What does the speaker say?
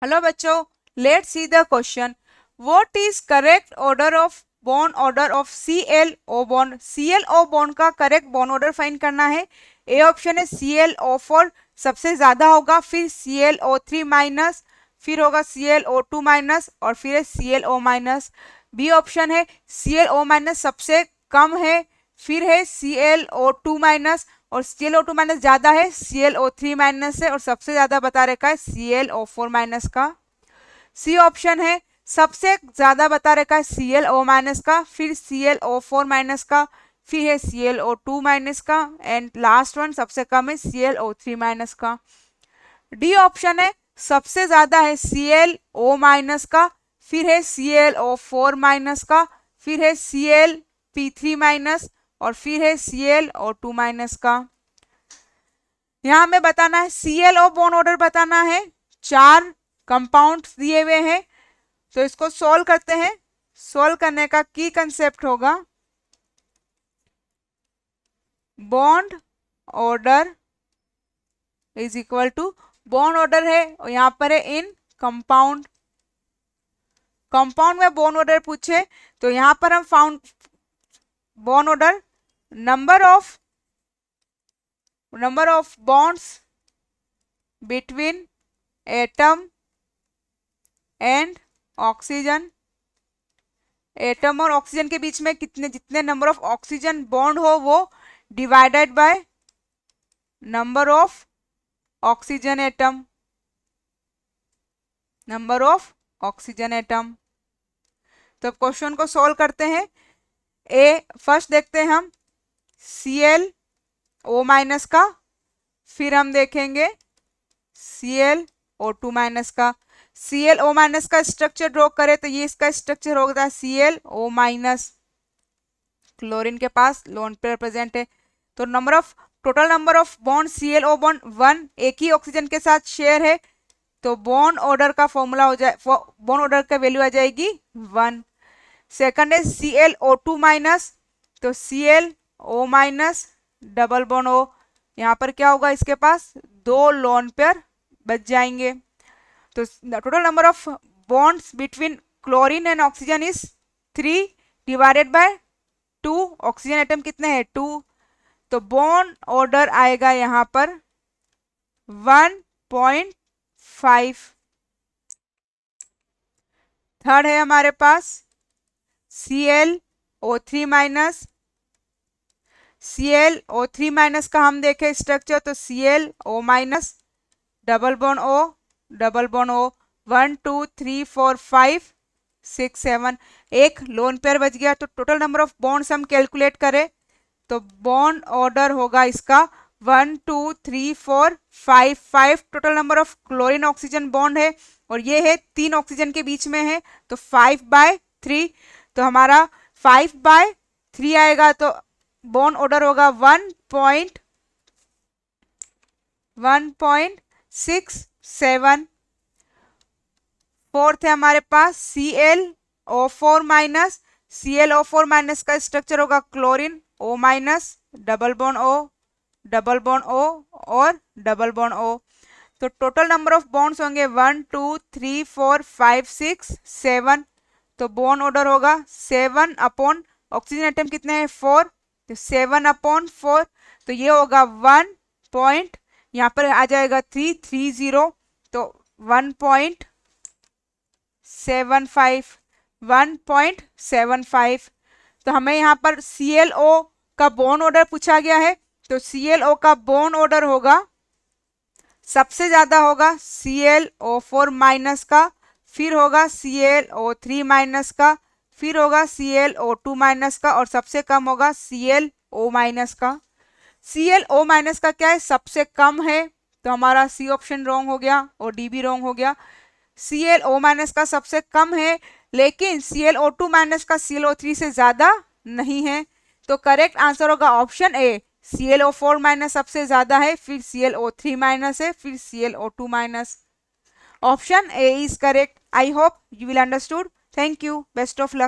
Hello बच्चों, let's see the question. What is correct order of bond order of ClO bond. ClO bond का correct bond order find करना है. A option है ClO4 सबसे ज्यादा होगा, फिर ClO3 माइनस, फिर होगा ClO2 माइनस और फिर है ClO माइनस. बी ऑप्शन है ClO माइनस सबसे कम है, फिर है ClO2 माइनस और ClO2 माइनस ज्यादा है, ClO3 माइनस है और सबसे ज्यादा बता रखा है ClO4 माइनस का. सी ऑप्शन है सबसे ज्यादा बता रखा है ClO माइनस का, फिर ClO4 माइनस का, फिर है ClO2 माइनस का एंड लास्ट वन सबसे कम है ClO3 माइनस का. डी ऑप्शन है सबसे ज्यादा है ClO माइनस का, फिर है ClO4 माइनस का, फिर है ClP3 माइनस और फिर है ClO2 माइनस का. यहां हमें बताना है ClO बॉन्ड ऑर्डर बताना है. 4 कंपाउंड दिए हुए हैं तो इसको सॉल्व करते हैं. सॉल्व करने का की कंसेप्ट होगा bond order is equal to, bond order है और यहां पर है इन कंपाउंड. कंपाउंड में बॉन्ड ऑर्डर पूछे तो यहां पर हम found bond order number of bonds between atom and oxygen. Atom और ऑक्सीजन के बीच में जितने नंबर ऑफ ऑक्सीजन बॉन्ड हो वो divided by number of oxygen atom. Number of oxygen atom. तो क्वेश्चन को सॉल्व करते हैं. फर्स्ट देखते हैं हम ClO माइनस का, फिर हम देखेंगे ClO2 माइनस का. ClO माइनस का स्ट्रक्चर ड्रॉ करें तो ये इसका स्ट्रक्चर होता है ClO माइनस. क्लोरीन के पास लोन पेयर प्रेजेंट है तो total number of bond ClO bond 1 एक ही ऑक्सीजन के साथ शेयर है तो बॉन्ड ऑर्डर का फॉर्मूला हो जाए, बॉन्ड ऑर्डर का वैल्यू आ जाएगी 1. सेकंड है ClO2 माइनस तो ClO minus double bond O. यहाँ पर क्या होगा, इसके पास 2 लोन पेयर बच जाएंगे. तो total number of bonds between chlorine and oxygen is 3 divided by 2. Oxygen atom कितने हैं 2 तो बॉन्ड ऑर्डर आएगा यहाँ पर 1.5. थर्ड है हमारे पास ClO3 माइनस. ClO3 माइनस का हम देखें स्ट्रक्चर तो ClO minus double bond O 1 2 3 4 5 6 7 एक लोन पेयर बच गया. तो टोटल नंबर ऑफ बॉन्ड्स हम कैलकुलेट करें तो बॉन्ड ऑर्डर होगा इसका 1 2 3 4 5 total number of chlorine oxygen bond है और ये है 3 ऑक्सीजन के बीच में है तो 5/3 तो हमारा 5/3 आएगा. तो बॉन्ड ऑर्डर होगा 1.67. फोर्थ है हमारे पास ClO4 माइनस. ClO4 माइनस का स्ट्रक्चर होगा chlorine O minus double bond O और डबल बॉन्ड O. तो टोटल नंबर ऑफ बॉन्ड्स होंगे 1 2 3 4 5 6 7 तो बॉन्ड ऑर्डर होगा 7 अपॉन ऑक्सीजन एटम कितने हैं 4 तो 7/4 तो ये होगा 1 पॉइंट, यहाँ पर आ जाएगा 330 तो 1.75. तो हमें यहाँ पर ClO का बॉन्ड ऑर्डर पूछा गया है तो ClO का बॉन्ड ऑर्डर होगा सबसे ज्यादा होगा ClO4 माइनस का, फिर होगा ClO3 माइनस का, फिर होगा ClO2 माइनस का और सबसे कम होगा ClO माइनस का. ClO माइनस का क्या है सबसे कम है तो हमारा सी ऑप्शन रॉन्ग हो गया और डी भी रॉन्ग हो गया. ClO माइनस का सबसे कम है लेकिन ClO2 माइनस का ClO3 से ज्यादा नहीं है तो करेक्ट आंसर होगा ऑप्शन ए. ClO4 माइनस सबसे ज्यादा है, फिर ClO3 माइनस है, फिर ClO2 minus. Option A is correct. I hope you will understood. Thank you. Best of luck.